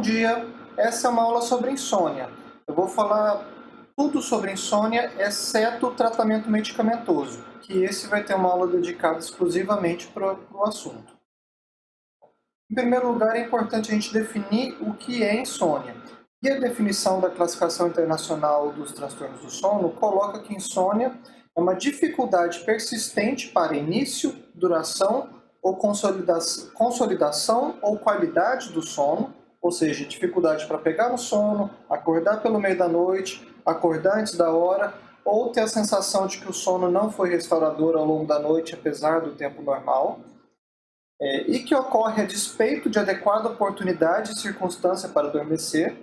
dia, essa é uma aula sobre insônia. Eu vou falar tudo sobre insônia, exceto o tratamento medicamentoso, que esse vai ter uma aula dedicada exclusivamente para o assunto. Em primeiro lugar, é importante a gente definir o que é insônia. E a definição da Classificação Internacional dos Transtornos do Sono coloca que insônia é uma dificuldade persistente para início, duração ou consolidação ou qualidade do sono, ou seja, dificuldade para pegar no sono, acordar pelo meio da noite, acordar antes da hora, ou ter a sensação de que o sono não foi restaurador ao longo da noite, apesar do tempo normal, e que ocorre a despeito de adequada oportunidade e circunstância para adormecer.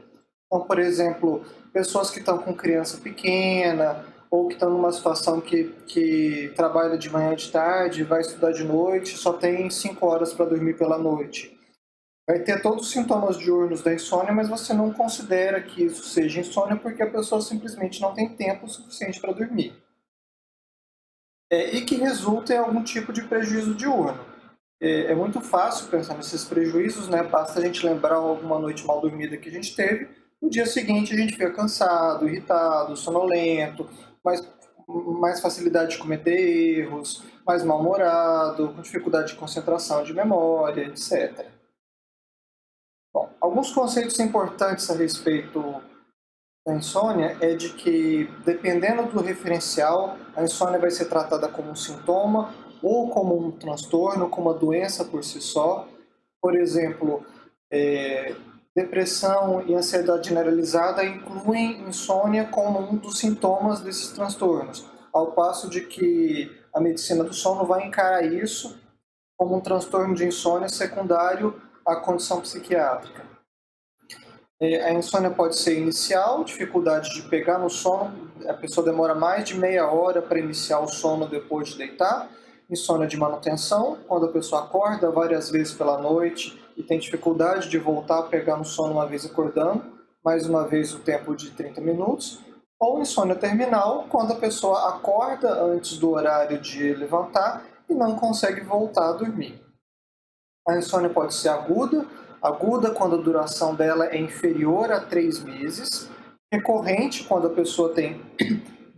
Então, por exemplo, pessoas que estão com criança pequena, ou que estão numa situação que trabalha de manhã e de tarde, vai estudar de noite, só tem 5 horas para dormir pela noite. Vai ter todos os sintomas diurnos da insônia, mas você não considera que isso seja insônia porque a pessoa simplesmente não tem tempo suficiente para dormir. E que resulta em algum tipo de prejuízo diurno. É muito fácil pensar nesses prejuízos, né? Basta a gente lembrar alguma noite mal dormida que a gente teve, no dia seguinte a gente fica cansado, irritado, sonolento, mais facilidade de cometer erros, mais mal-humorado, com dificuldade de concentração, de memória, etc. Bom, alguns conceitos importantes a respeito da insônia é de que, dependendo do referencial, a insônia vai ser tratada como um sintoma ou como um transtorno, como uma doença por si só. Por exemplo, depressão e ansiedade generalizada incluem insônia como um dos sintomas desses transtornos, ao passo de que a medicina do sono vai encarar isso como um transtorno de insônia secundário à condição psiquiátrica. A insônia pode ser inicial, dificuldade de pegar no sono, a pessoa demora mais de meia hora para iniciar o sono depois de deitar. Insônia de manutenção, quando a pessoa acorda várias vezes pela noite e tem dificuldade de voltar a pegar no sono uma vez acordando, mais uma vez o tempo de 30 minutos. Ou insônia terminal, quando a pessoa acorda antes do horário de levantar e não consegue voltar a dormir. A insônia pode ser aguda quando a duração dela é inferior a 3 meses, recorrente quando a pessoa tem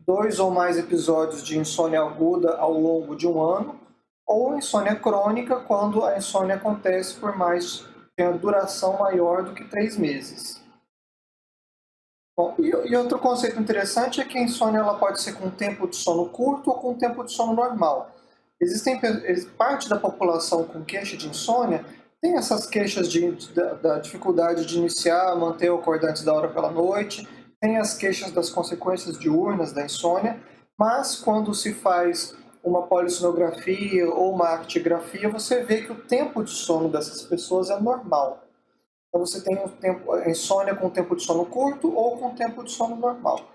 2 ou mais episódios de insônia aguda ao longo de um ano, ou insônia crônica quando a insônia acontece tem a duração maior do que 3 meses. Bom, e outro conceito interessante é que a insônia ela pode ser com tempo de sono curto ou com tempo de sono normal. Parte da população com queixa de insônia tem essas queixas da dificuldade de iniciar, manter o acordar antes da hora pela noite, tem as queixas das consequências diurnas da insônia, mas quando se faz uma polissonografia ou uma actigrafia, você vê que o tempo de sono dessas pessoas é normal. Então você tem a insônia com tempo de sono curto ou com tempo de sono normal.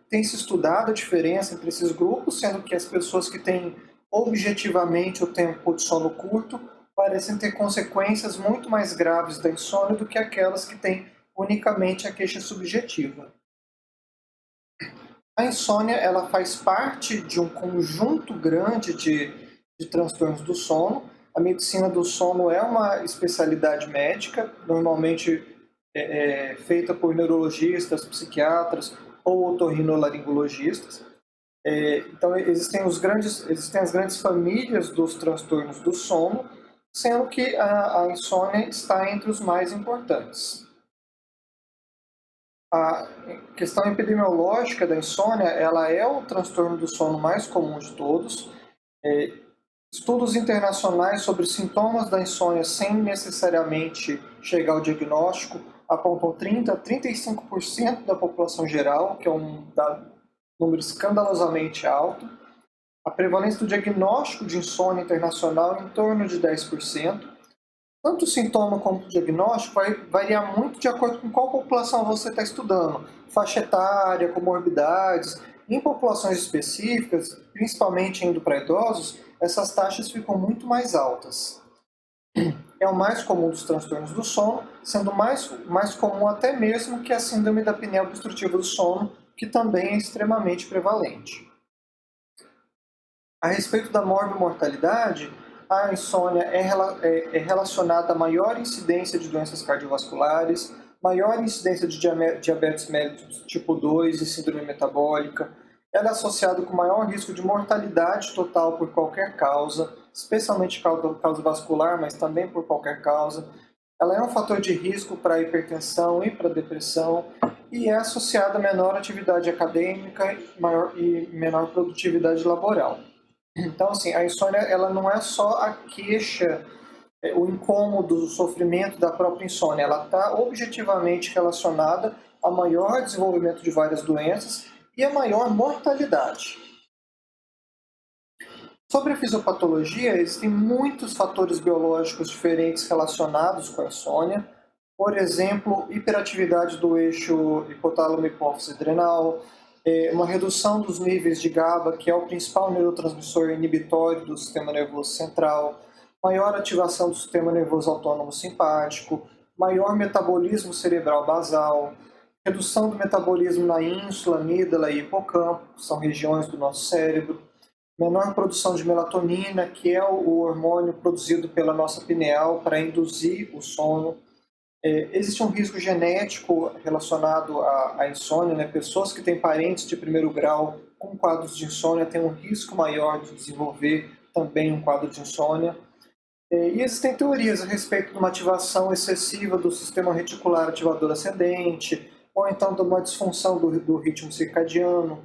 Tem se estudado a diferença entre esses grupos, sendo que as pessoas que têm objetivamente o tempo de sono curto parecem ter consequências muito mais graves da insônia do que aquelas que têm unicamente a queixa subjetiva. A insônia ela faz parte de um conjunto grande de transtornos do sono. A medicina do sono é uma especialidade médica, normalmente feita por neurologistas, psiquiatras ou otorrinolaringologistas. Então existem as grandes famílias dos transtornos do sono, sendo que a insônia está entre os mais importantes. A questão epidemiológica da insônia, ela é o transtorno do sono mais comum de todos. Estudos internacionais sobre sintomas da insônia sem necessariamente chegar ao diagnóstico apontam 30% a 35% da população geral, que é um número escandalosamente alto. A prevalência do diagnóstico de insônia internacional é em torno de 10%. Tanto o sintoma como o diagnóstico vai variar muito de acordo com qual população você está estudando. Faixa etária, comorbidades. Em populações específicas, principalmente indo para idosos, essas taxas ficam muito mais altas. É o mais comum dos transtornos do sono, sendo mais comum até mesmo que a síndrome da apneia obstrutiva do sono, que também é extremamente prevalente. A respeito da morbimortalidade, a insônia é relacionada a maior incidência de doenças cardiovasculares, maior incidência de diabetes mellitus tipo 2 e síndrome metabólica. Ela é associada com maior risco de mortalidade total por qualquer causa, especialmente causa vascular, mas também por qualquer causa. Ela é um fator de risco para a hipertensão e para a depressão e é associada a menor atividade acadêmica e menor produtividade laboral. Então, assim, a insônia ela não é só a queixa, o incômodo, o sofrimento da própria insônia, ela está objetivamente relacionada a maior desenvolvimento de várias doenças e a maior mortalidade. Sobre a fisiopatologia, existem muitos fatores biológicos diferentes relacionados com a insônia. Por exemplo, hiperatividade do eixo hipotálamo-hipófise adrenal, uma redução dos níveis de GABA, que é o principal neurotransmissor inibitório do sistema nervoso central, maior ativação do sistema nervoso autônomo simpático, maior metabolismo cerebral basal, redução do metabolismo na ínsula, amígdala e hipocampo, que são regiões do nosso cérebro, menor produção de melatonina, que é o hormônio produzido pela nossa pineal para induzir o sono. Existe um risco genético relacionado à insônia, né? Pessoas que têm parentes de primeiro grau com quadros de insônia têm um risco maior de desenvolver também um quadro de insônia. E existem teorias a respeito de uma ativação excessiva do sistema reticular ativador ascendente, ou então de uma disfunção do ritmo circadiano.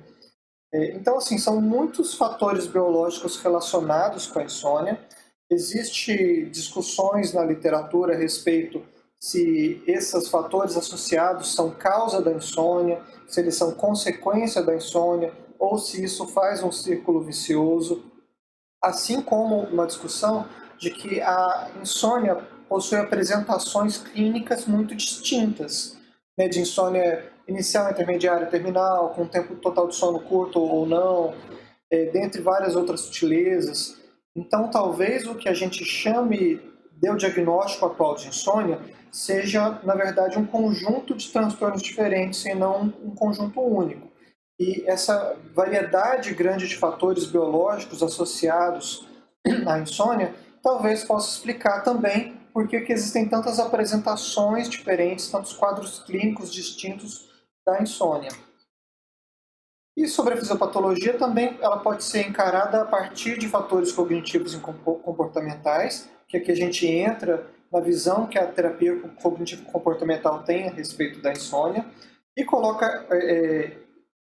Então, assim, são muitos fatores biológicos relacionados com a insônia. Existem discussões na literatura a respeito se esses fatores associados são causa da insônia, se eles são consequência da insônia, ou se isso faz um círculo vicioso. Assim como uma discussão de que a insônia possui apresentações clínicas muito distintas, né, de insônia inicial, intermediária, terminal, com tempo total de sono curto ou não, dentre várias outras sutilezas. Então, talvez o que a gente chame de o diagnóstico atual de insônia seja, na verdade, um conjunto de transtornos diferentes e não um conjunto único. E essa variedade grande de fatores biológicos associados à insônia talvez possa explicar também por que existem tantas apresentações diferentes, tantos quadros clínicos distintos da insônia. E sobre a fisiopatologia também, ela pode ser encarada a partir de fatores cognitivos e comportamentais, que aqui a gente entra na visão que a terapia cognitivo-comportamental tem a respeito da insônia, e coloca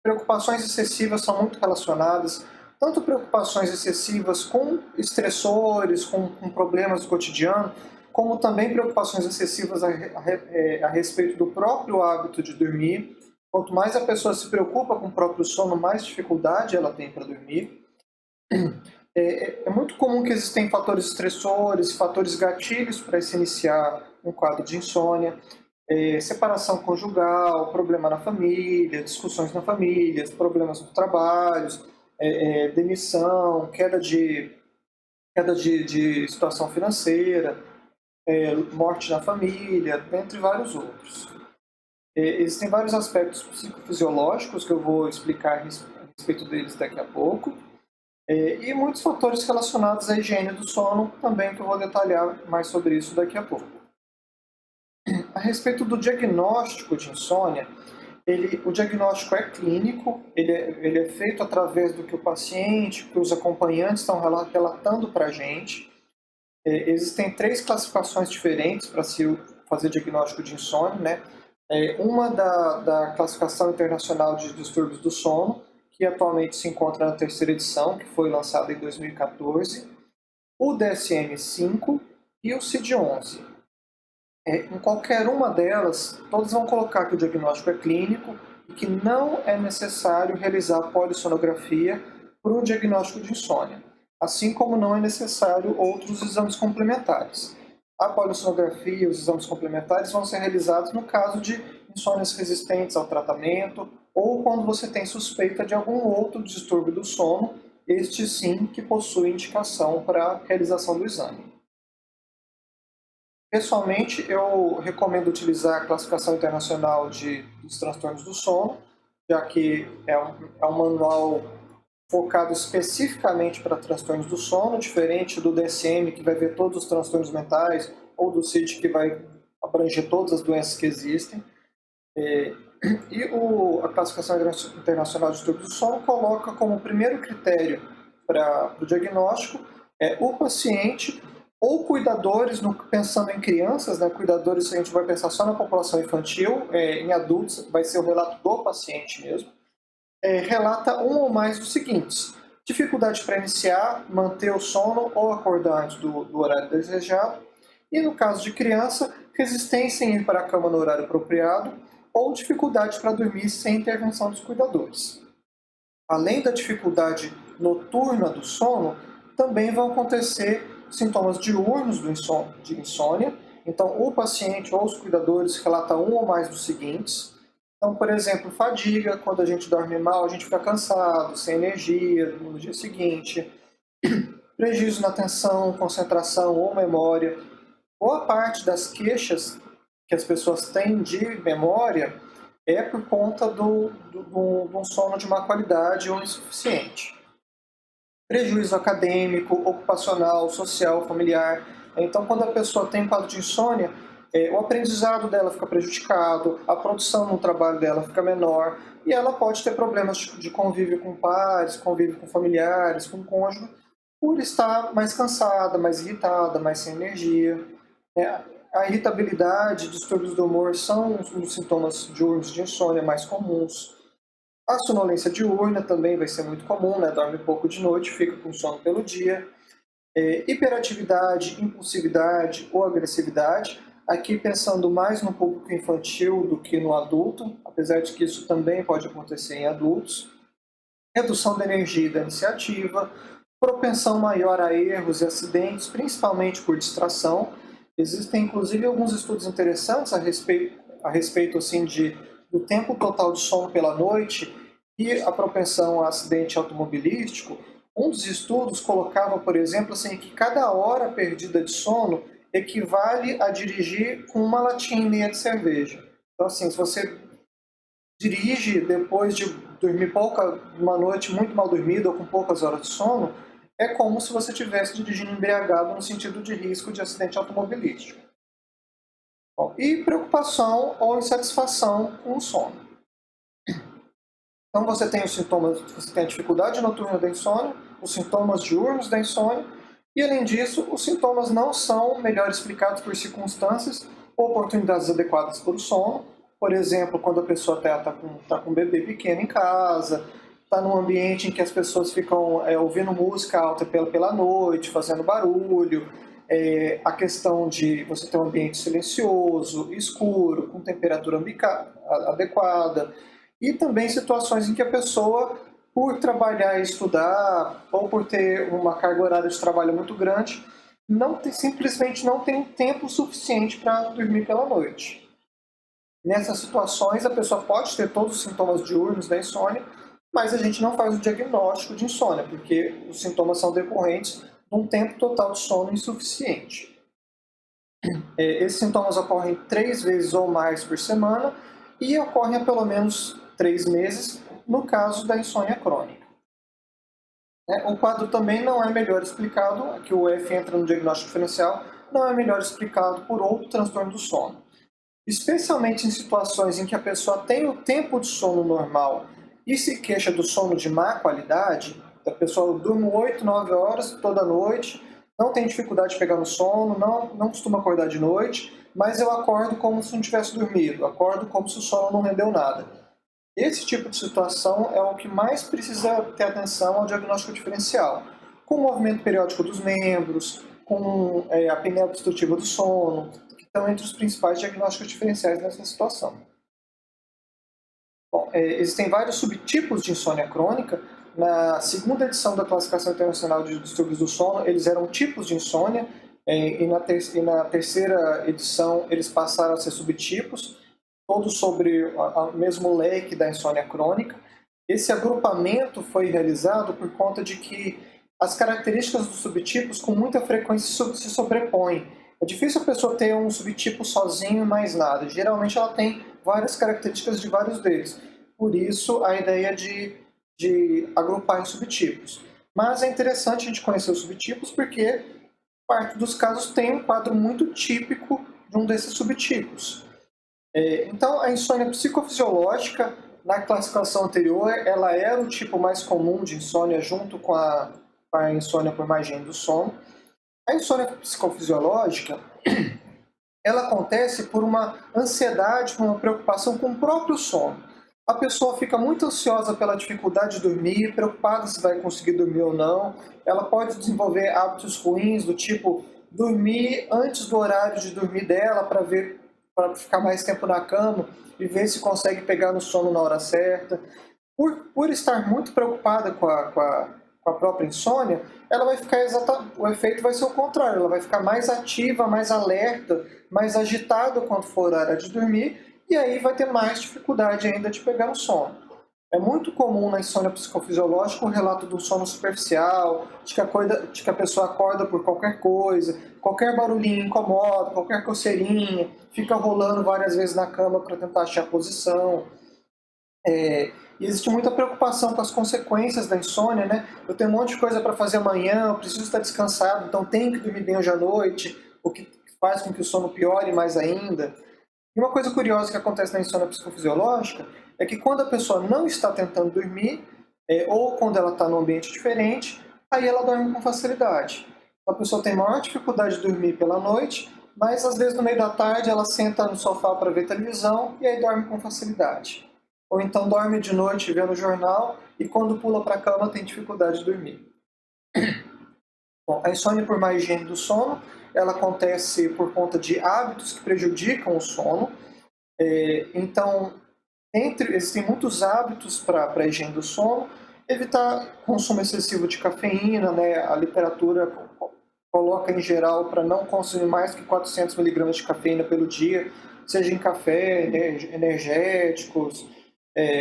preocupações excessivas são muito relacionadas, tanto preocupações excessivas com estressores, com problemas do cotidiano, como também preocupações excessivas a respeito do próprio hábito de dormir. Quanto mais a pessoa se preocupa com o próprio sono, mais dificuldade ela tem para dormir. É muito comum que existem fatores estressores, fatores gatilhos para se iniciar um quadro de insônia, separação conjugal, problema na família, discussões na família, problemas no trabalho, demissão, queda de situação financeira, morte na família, entre vários outros. Existem vários aspectos psicofisiológicos que eu vou explicar a respeito deles daqui a pouco, e muitos fatores relacionados à higiene do sono também, que eu vou detalhar mais sobre isso daqui a pouco. A respeito do diagnóstico de insônia, o diagnóstico é clínico, ele é feito através do que o paciente, que os acompanhantes estão relatando para a gente. Existem 3 classificações diferentes para se fazer diagnóstico de insônia, né? Uma da Classificação Internacional de Distúrbios do Sono, que atualmente se encontra na 3ª edição, que foi lançada em 2014, o DSM-5 e o CID-11. Em qualquer uma delas, todos vão colocar que o diagnóstico é clínico e que não é necessário realizar polissonografia para o diagnóstico de insônia, assim como não é necessário outros exames complementares. A polissonografia e os exames complementares vão ser realizados no caso de insônias resistentes ao tratamento ou quando você tem suspeita de algum outro distúrbio do sono, este sim que possui indicação para a realização do exame. Pessoalmente, eu recomendo utilizar a Classificação Internacional dos Transtornos do Sono, já que é um manual focado especificamente para transtornos do sono, diferente do DSM, que vai ver todos os transtornos mentais, ou do CID, que vai abranger todas as doenças que existem. E a Classificação Internacional de Distúrbios do Sono coloca como primeiro critério para o diagnóstico o paciente ou cuidadores, pensando em crianças, né, cuidadores a gente vai pensar só na população infantil, em adultos vai ser o relato do paciente mesmo, relata um ou mais dos seguintes: dificuldade para iniciar, manter o sono ou acordar antes do horário desejado, e no caso de criança, resistência em ir para a cama no horário apropriado ou dificuldade para dormir sem intervenção dos cuidadores. Além da dificuldade noturna do sono, também vão acontecer sintomas diurnos de insônia. Então, o paciente ou os cuidadores relatam um ou mais dos seguintes. Então, por exemplo, fadiga, quando a gente dorme mal, a gente fica cansado, sem energia no dia seguinte. Prejuízo na atenção, concentração ou memória. Boa parte das queixas que as pessoas têm de memória é por conta de um sono de má qualidade ou insuficiente. Prejuízo acadêmico, ocupacional, social, familiar. Então, quando a pessoa tem um quadro de insônia, o aprendizado dela fica prejudicado, a produção no trabalho dela fica menor, e ela pode ter problemas de convívio com pares, convívio com familiares, com cônjuge, por estar mais cansada, mais irritada, mais sem energia. A irritabilidade, distúrbios do humor são os sintomas diurnos de insônia mais comuns. A sonolência diurna também vai ser muito comum, né? Dorme pouco de noite, fica com sono pelo dia. Hiperatividade, impulsividade ou agressividade, aqui pensando mais no público infantil do que no adulto, apesar de que isso também pode acontecer em adultos. Redução da energia e da iniciativa, propensão maior a erros e acidentes, principalmente por distração. Existem, inclusive, alguns estudos interessantes a respeito assim, do tempo total de sono pela noite e a propensão a acidente automobilístico. Um dos estudos colocava, por exemplo, assim, que cada hora perdida de sono equivale a dirigir com uma latinha e meia de cerveja. Então, assim, se você dirige depois de dormir uma noite muito mal dormida ou com poucas horas de sono, é como se você estivesse dirigindo embriagado no sentido de risco de acidente automobilístico. Bom, e preocupação ou insatisfação com o sono. Então você tem os sintomas, você tem a dificuldade noturna da insônia, os sintomas diurnos da insônia, e além disso, os sintomas não são melhor explicados por circunstâncias ou oportunidades adequadas para o sono. Por exemplo, quando a pessoa está com um bebê pequeno em casa, está num ambiente em que as pessoas ficam ouvindo música alta pela noite, fazendo barulho, a questão de você ter um ambiente silencioso, escuro, com temperatura adequada, e também situações em que a pessoa, por trabalhar e estudar, ou por ter uma carga horária de trabalho muito grande, simplesmente não tem tempo suficiente para dormir pela noite. Nessas situações, a pessoa pode ter todos os sintomas diurnos da insônia, mas a gente não faz o diagnóstico de insônia, porque os sintomas são decorrentes de um tempo total de sono insuficiente. Esses sintomas ocorrem 3 vezes ou mais por semana e ocorrem há pelo menos 3 meses, no caso da insônia crônica. O quadro também não é melhor explicado, aqui o F entra no diagnóstico diferencial, não é melhor explicado por outro transtorno do sono. Especialmente em situações em que a pessoa tem o tempo de sono normal e se queixa do sono de má qualidade, a pessoa dorme 8, 9 horas toda noite, não tem dificuldade de pegar no sono, não costuma acordar de noite, mas eu acordo como se não tivesse dormido, acordo como se o sono não rendeu nada. Esse tipo de situação é o que mais precisa ter atenção ao diagnóstico diferencial, com o movimento periódico dos membros, com a apneia obstrutiva do sono, que estão entre os principais diagnósticos diferenciais nessa situação. Bom, existem vários subtipos de insônia crônica. Na segunda edição da Classificação Internacional de Distúrbios do Sono, eles eram tipos de insônia, e na terceira edição eles passaram a ser subtipos, todos sobre o mesmo leque da insônia crônica. Esse agrupamento foi realizado por conta de que as características dos subtipos com muita frequência se sobrepõem. É difícil a pessoa ter um subtipo sozinho e mais nada. Geralmente ela tem várias características de vários deles. Por isso, a ideia de de agrupar em subtipos. Mas é interessante a gente conhecer os subtipos porque parte dos casos tem um quadro muito típico de um desses subtipos. Então, a insônia psicofisiológica, na classificação anterior, ela era o tipo mais comum de insônia junto com a insônia por má higiene do sono. A insônia psicofisiológica, ela acontece por uma ansiedade, por uma preocupação com o próprio sono. A pessoa fica muito ansiosa pela dificuldade de dormir, preocupada se vai conseguir dormir ou não. Ela pode desenvolver hábitos ruins, do tipo dormir antes do horário de dormir dela para ficar mais tempo na cama e ver se consegue pegar no sono na hora certa. Por estar muito preocupada com a própria insônia, ela vai ficar o efeito vai ser o contrário, ela vai ficar mais ativa, mais alerta, mais agitada quando for a hora de dormir, e aí vai ter mais dificuldade ainda de pegar no sono. É muito comum na insônia psicofisiológica o relato do sono superficial, de que a pessoa acorda por qualquer coisa, qualquer barulhinho incomoda, qualquer coceirinha, fica rolando várias vezes na cama para tentar achar a posição. E existe muita preocupação com as consequências da insônia, né? Eu tenho um monte de coisa para fazer amanhã, eu preciso estar descansado, então tenho que dormir bem hoje à noite, o que faz com que o sono piore mais ainda. E uma coisa curiosa que acontece na insônia psicofisiológica é que quando a pessoa não está tentando dormir, ou quando ela está num ambiente diferente, aí ela dorme com facilidade. Então, a pessoa tem maior dificuldade de dormir pela noite, mas às vezes no meio da tarde ela senta no sofá para ver televisão e aí dorme com facilidade. Ou então dorme de noite vendo o jornal e quando pula para a cama tem dificuldade de dormir. Bom, a insônia por má higiene do sono, ela acontece por conta de hábitos que prejudicam o sono. Então, existem muitos hábitos para a higiene do sono. Evitar consumo excessivo de cafeína, né? A literatura coloca em geral para não consumir mais que 400 miligramas de cafeína pelo dia, seja em café, energéticos,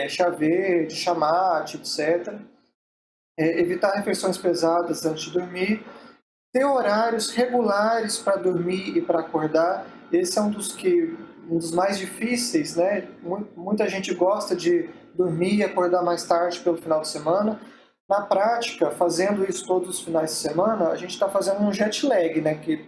chá verde, chá mate, etc. Evitar refeições pesadas antes de dormir. Ter horários regulares para dormir e para acordar. Esse é um dos mais difíceis, né? Muita gente gosta de dormir e acordar mais tarde pelo final de semana. Na prática, fazendo isso todos os finais de semana, a gente está fazendo um jet lag, né? Que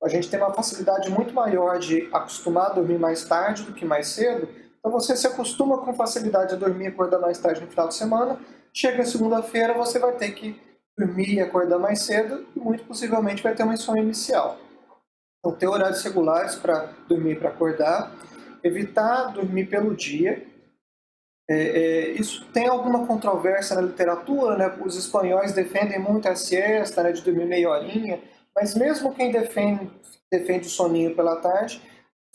a gente tem uma facilidade muito maior de acostumar a dormir mais tarde do que mais cedo. Então você se acostuma com facilidade a dormir e acordar mais tarde no final de semana. Chega segunda-feira, você vai ter que dormir e acordar mais cedo e muito possivelmente vai ter uma insônia inicial. Então, ter horários regulares para dormir e para acordar, evitar dormir pelo dia. Isso tem alguma controvérsia na literatura, né? Os espanhóis defendem muito a siesta, né, de dormir meia horinha, mas mesmo quem defende o soninho pela tarde,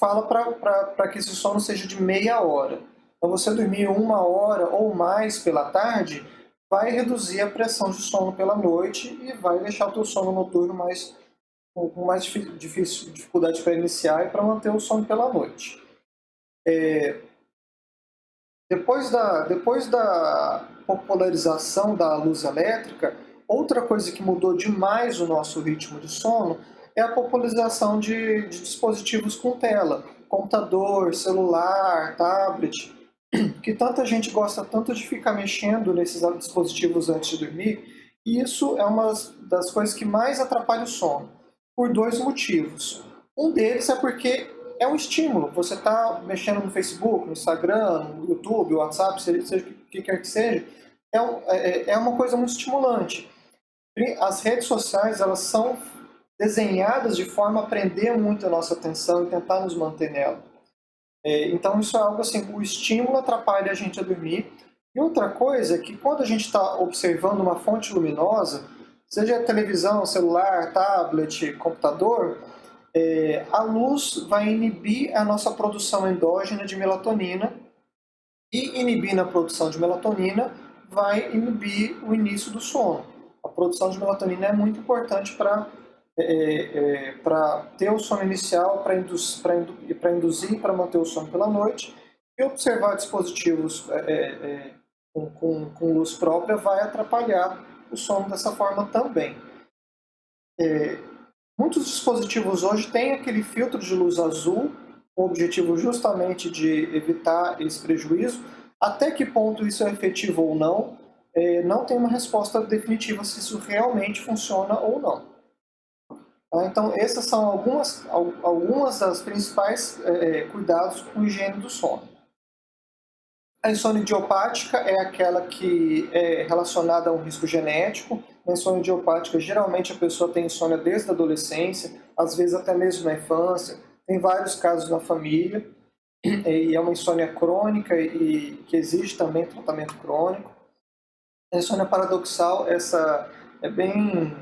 fala para que esse sono seja de meia hora. Então, você dormir 1 hora ou mais pela tarde vai reduzir a pressão de sono pela noite e vai deixar o teu sono noturno com mais dificuldade para iniciar e para manter o sono pela noite. Depois da popularização da luz elétrica, outra coisa que mudou demais o nosso ritmo de sono é a popularização de dispositivos com tela, computador, celular, tablet, que tanta gente gosta tanto de ficar mexendo nesses dispositivos antes de dormir, e isso é uma das coisas que mais atrapalha o sono, por 2 motivos. Um deles é porque é um estímulo, você está mexendo no Facebook, no Instagram, no YouTube, no WhatsApp, seja o que quer que seja, é uma coisa muito estimulante. As redes sociais, elas são desenhadas de forma a prender muito a nossa atenção e tentar nos manter nela. Então isso é algo assim, o estímulo atrapalha a gente a dormir. E outra coisa é que quando a gente está observando uma fonte luminosa, seja televisão, celular, tablet, computador, a luz vai inibir a nossa produção endógena de melatonina e inibindo a produção de melatonina vai inibir o início do sono. A produção de melatonina é muito importante para ter o sono inicial, para induzir, para manter o sono pela noite, e observar dispositivos com luz própria vai atrapalhar o sono dessa forma também. Muitos dispositivos hoje têm aquele filtro de luz azul, com o objetivo justamente de evitar esse prejuízo. Até que ponto isso é efetivo ou não, não tem uma resposta definitiva se isso realmente funciona ou não. Tá? Então, essas são algumas das principais cuidados com higiene do sono. A insônia idiopática é aquela que é relacionada a um risco genético. Na insônia idiopática, geralmente a pessoa tem insônia desde a adolescência, às vezes até mesmo na infância. Tem vários casos na família, e é uma insônia crônica e que exige também tratamento crônico. A insônia paradoxal, essa é bem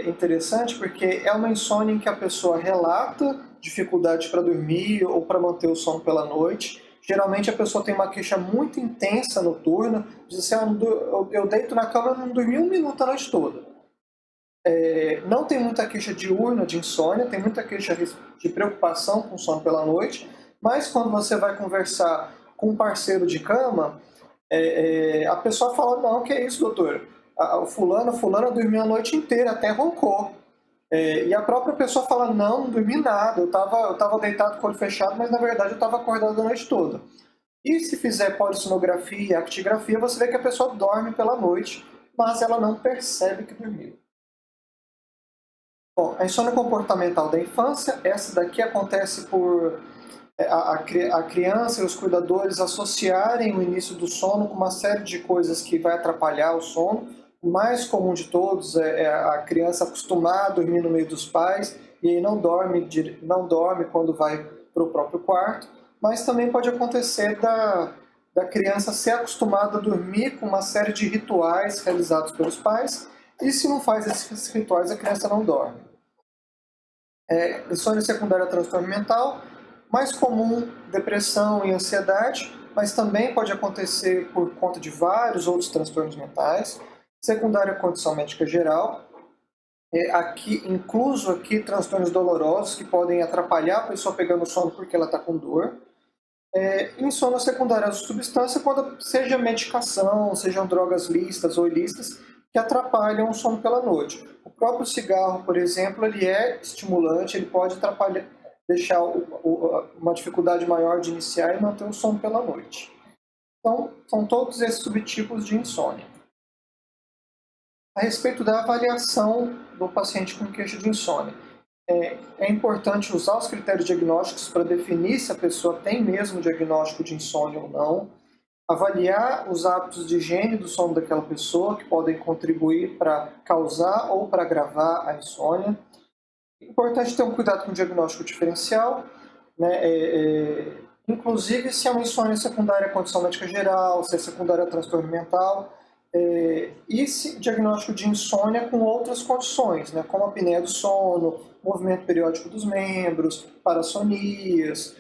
interessante porque é uma insônia em que a pessoa relata dificuldade para dormir ou para manter o sono pela noite. Geralmente a pessoa tem uma queixa muito intensa noturna, diz assim, eu deito na cama e não dormi um minuto a noite toda. Não tem muita queixa diurna de insônia, tem muita queixa de preocupação com sono pela noite, mas quando você vai conversar com um parceiro de cama, a pessoa fala, não, que é isso, doutor? O fulana dormiu a noite inteira, até roncou. E a própria pessoa fala, não dormi nada, eu tava deitado com o olho fechado, mas na verdade eu estava acordado a noite toda. E se fizer polissonografia e actigrafia, você vê que a pessoa dorme pela noite, mas ela não percebe que dormiu. Bom, a insônia comportamental da infância, essa daqui acontece por a criança e os cuidadores associarem o início do sono com uma série de coisas que vai atrapalhar o sono. O mais comum de todos é a criança acostumar a dormir no meio dos pais e aí não dorme quando vai para o próprio quarto, mas também pode acontecer da criança ser acostumada a dormir com uma série de rituais realizados pelos pais e se não faz esses rituais a criança não dorme. Insônia secundária transtorno mental, mais comum depressão e ansiedade, mas também pode acontecer por conta de vários outros transtornos mentais. Secundária condição médica geral, incluso aqui transtornos dolorosos que podem atrapalhar a pessoa pegando sono porque ela está com dor. Insônia secundária de substância, quando seja medicação, sejam drogas lícitas ou ilícitas, que atrapalham o sono pela noite. O próprio cigarro, por exemplo, ele é estimulante, ele pode atrapalhar, deixar uma dificuldade maior de iniciar e manter o sono pela noite. Então, são todos esses subtipos de insônia. A respeito da avaliação do paciente com queixa de insônia, é importante usar os critérios diagnósticos para definir se a pessoa tem mesmo diagnóstico de insônia ou não, avaliar os hábitos de higiene do sono daquela pessoa, que podem contribuir para causar ou para agravar a insônia. É importante ter um cuidado com o diagnóstico diferencial, né? Inclusive se é uma insônia secundária à condição médica geral, se é secundária a transtorno mental, e se diagnóstico de insônia com outras condições, né? Como a apneia do sono, movimento periódico dos membros, parassonias,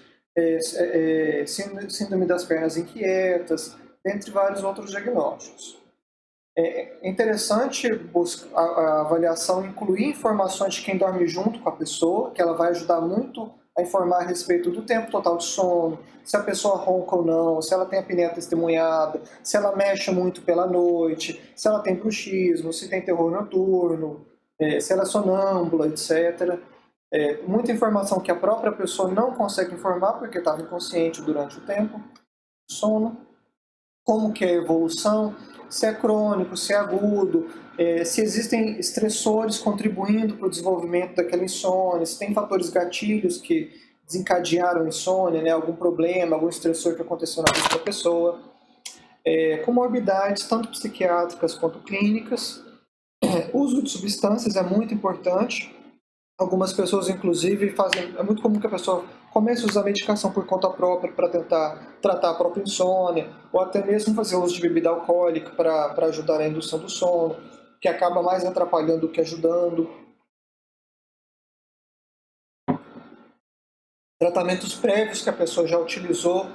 síndrome das pernas inquietas, dentre vários outros diagnósticos. É interessante a avaliação incluir informações de quem dorme junto com a pessoa, que ela vai ajudar muito a informar a respeito do tempo total de sono, se a pessoa ronca ou não, se ela tem apneia testemunhada, se ela mexe muito pela noite, se ela tem bruxismo, se tem terror noturno, se ela é sonâmbula, etc. Muita informação que a própria pessoa não consegue informar porque estava inconsciente durante o tempo do sono. Como que é a evolução, se é crônico, se é agudo, se existem estressores contribuindo para o desenvolvimento daquela insônia, se tem fatores gatilhos que desencadearam a insônia, né, algum problema, algum estressor que aconteceu na vida da pessoa. Comorbidades, tanto psiquiátricas quanto clínicas. Uso de substâncias é muito importante. Algumas pessoas, inclusive, é muito comum que a pessoa comece a usar medicação por conta própria para tentar tratar a própria insônia, ou até mesmo fazer uso de bebida alcoólica para ajudar na indução do sono, que acaba mais atrapalhando do que ajudando. Tratamentos prévios que a pessoa já utilizou,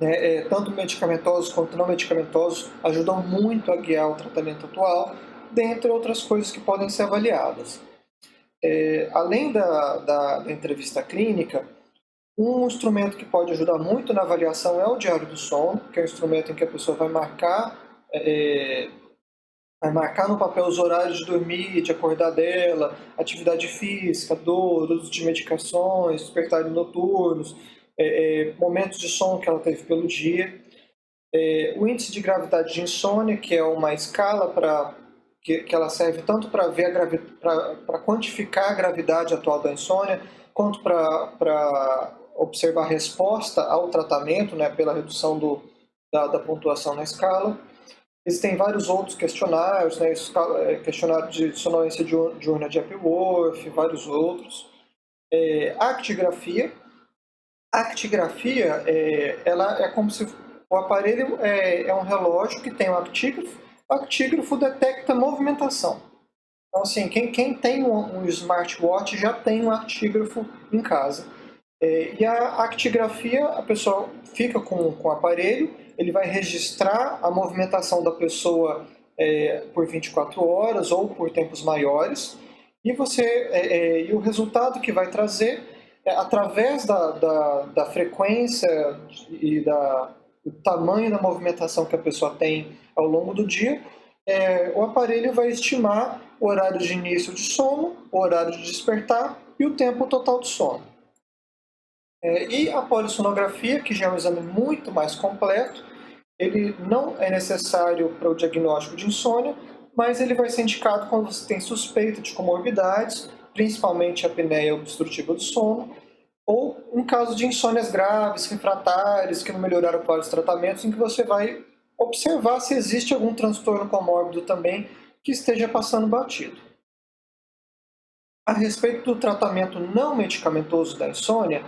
né, tanto medicamentosos quanto não medicamentosos, ajudam muito a guiar o tratamento atual, dentre outras coisas que podem ser avaliadas. Além da entrevista clínica, um instrumento que pode ajudar muito na avaliação é o diário do sono, que é um instrumento em que a pessoa vai marcar no papel os horários de dormir, de acordar dela, atividade física, dor, uso de medicações, despertares noturnos, momentos de sono que ela teve pelo dia. O índice de gravidade de insônia, que é uma escala que ela serve tanto para ver para quantificar a gravidade atual da insônia, quanto para observar a resposta ao tratamento, né, pela redução da pontuação na escala. Existem vários outros questionários, né, questionário de sonolência diurna de Epworth, vários outros. A actigrafia. A actigrafia, ela é como se o aparelho é um relógio que tem um actígrafo. O actígrafo detecta movimentação. Então, assim, quem tem um smartwatch já tem um actígrafo em casa. E a actigrafia, a pessoa fica com o aparelho, ele vai registrar a movimentação da pessoa por 24 horas ou por tempos maiores, e e o resultado que vai trazer, através da frequência e do tamanho da movimentação que a pessoa tem ao longo do dia, o aparelho vai estimar o horário de início de sono, o horário de despertar e o tempo total de sono. E a polissonografia, que já é um exame muito mais completo, ele não é necessário para o diagnóstico de insônia, mas ele vai ser indicado quando você tem suspeita de comorbidades, principalmente apneia obstrutiva do sono, ou em caso de insônias graves, refratárias, que não melhoraram para os tratamentos, em que você vai observar se existe algum transtorno comórbido também que esteja passando batido. A respeito do tratamento não medicamentoso da insônia,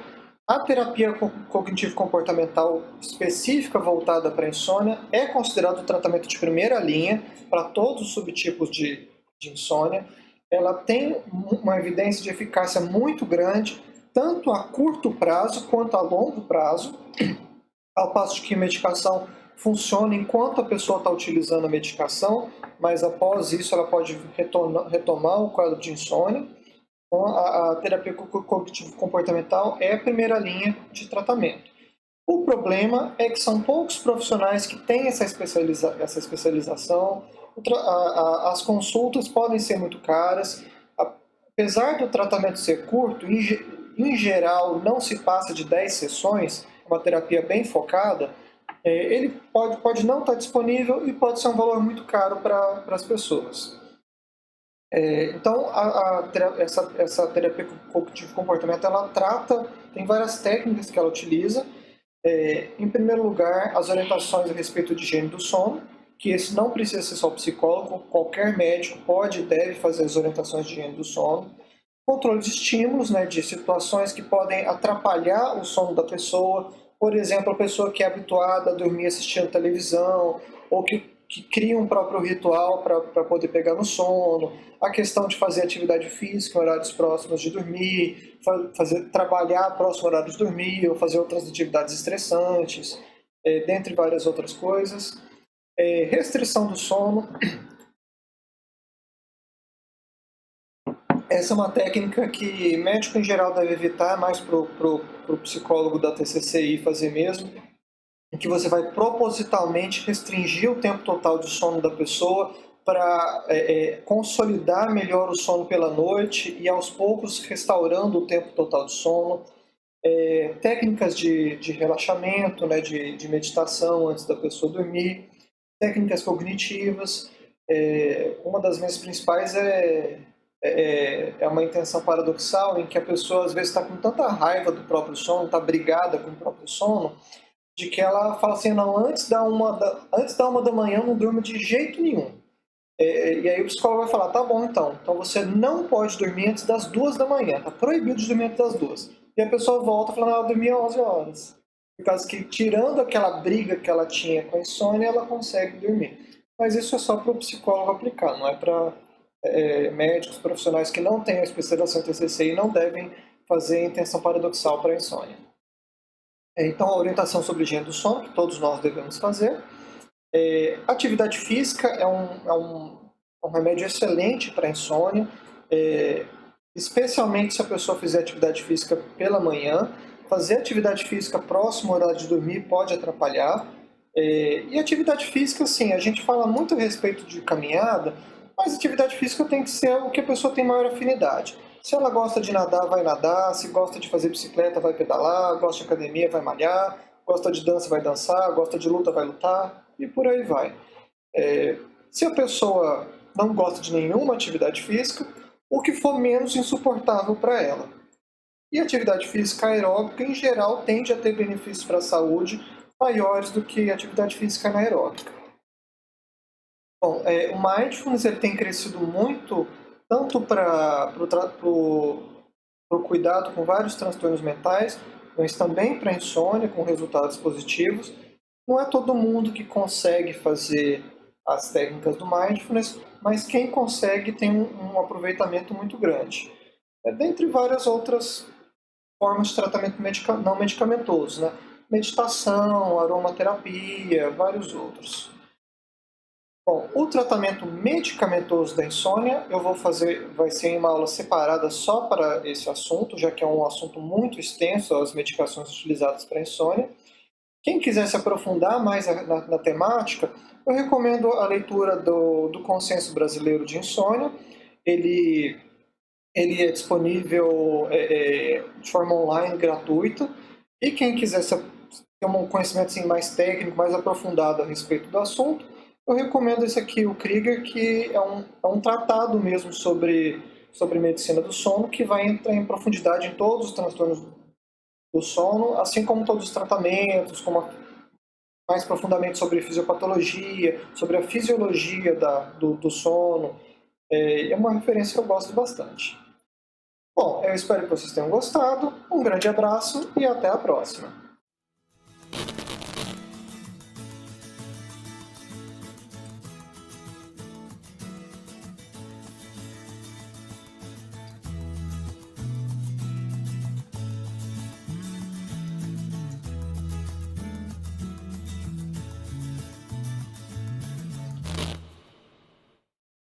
a terapia cognitivo-comportamental específica voltada para a insônia é considerado o tratamento de primeira linha para todos os subtipos de insônia. Ela tem uma evidência de eficácia muito grande, tanto a curto prazo quanto a longo prazo, ao passo que a medicação funciona enquanto a pessoa está utilizando a medicação, mas após isso ela pode retomar o quadro de insônia. Então, a terapia cognitivo-comportamental é a primeira linha de tratamento. O problema é que são poucos profissionais que têm essa especialização, as consultas podem ser muito caras, apesar do tratamento ser curto, em geral não se passa de 10 sessões, uma terapia bem focada, ele pode não estar disponível e pode ser um valor muito caro para as pessoas. Então, essa terapia cognitivo-comportamental, ela trata, tem várias técnicas que ela utiliza. Em primeiro lugar, as orientações a respeito de higiene do sono, que esse não precisa ser só psicólogo, qualquer médico pode e deve fazer as orientações de higiene do sono. Controle de estímulos, né, de situações que podem atrapalhar o sono da pessoa. Por exemplo, a pessoa que é habituada a dormir assistindo televisão, ou que cria um próprio ritual para poder pegar no sono, a questão de fazer atividade física em horários próximos de dormir, trabalhar próximo ao horário de dormir, ou fazer outras atividades estressantes, dentre várias outras coisas. Restrição do sono. Essa é uma técnica que médico em geral deve evitar, mais para o psicólogo da TCCI fazer mesmo, em que você vai propositalmente restringir o tempo total de sono da pessoa para consolidar melhor o sono pela noite e aos poucos restaurando o tempo total de sono. Técnicas de relaxamento, né, de meditação antes da pessoa dormir. Técnicas cognitivas. Uma das minhas principais é uma intenção paradoxal em que a pessoa às vezes está com tanta raiva do próprio sono, está brigada com o próprio sono, de que ela fala assim, não, antes da uma da manhã eu não durmo de jeito nenhum. E aí o psicólogo vai falar, tá bom então você não pode dormir antes das 2 da manhã, tá proibido de dormir antes das 2. E a pessoa volta falando, ela dormia às 11 horas. Por causa que, tirando aquela briga que ela tinha com a insônia, ela consegue dormir. Mas isso é só para o psicólogo aplicar, não é para médicos profissionais que não têm a especialização em TCC e não devem fazer intenção paradoxal para a insônia. Então, a orientação sobre higiene do sono, que todos nós devemos fazer. Atividade física é um remédio excelente para a insônia, especialmente se a pessoa fizer atividade física pela manhã. Fazer atividade física próximo ao horário de dormir pode atrapalhar. E atividade física, sim, a gente fala muito a respeito de caminhada, mas atividade física tem que ser o que a pessoa tem maior afinidade. Se ela gosta de nadar, vai nadar. Se gosta de fazer bicicleta, vai pedalar. Gosta de academia, vai malhar. Gosta de dança, vai dançar. Gosta de luta, vai lutar. E por aí vai. Se a pessoa não gosta de nenhuma atividade física, o que for menos insuportável para ela. E a atividade física aeróbica, em geral, tende a ter benefícios para a saúde maiores do que a atividade física anaeróbica. Bom, o Mindfulness ele tem crescido muito, tanto para o cuidado com vários transtornos mentais, mas também para a insônia, com resultados positivos. Não é todo mundo que consegue fazer as técnicas do Mindfulness, mas quem consegue tem um aproveitamento muito grande. Dentre várias outras formas de tratamento não medicamentoso, né? Meditação, aromaterapia, vários outros. Bom, o tratamento medicamentoso da insônia vai ser em uma aula separada só para esse assunto, já que é um assunto muito extenso, as medicações utilizadas para insônia. Quem quiser se aprofundar mais na temática, eu recomendo a leitura do Consenso Brasileiro de Insônia. Ele é disponível de forma online, gratuita. E quem quiser ter um conhecimento assim, mais técnico, mais aprofundado a respeito do assunto, eu recomendo esse aqui, o Krieger, que é um tratado mesmo sobre medicina do sono, que vai entrar em profundidade em todos os transtornos do sono, assim como todos os tratamentos, mais profundamente sobre fisiopatologia, sobre a fisiologia do sono. É uma referência que eu gosto bastante. Bom, eu espero que vocês tenham gostado. Um grande abraço e até a próxima.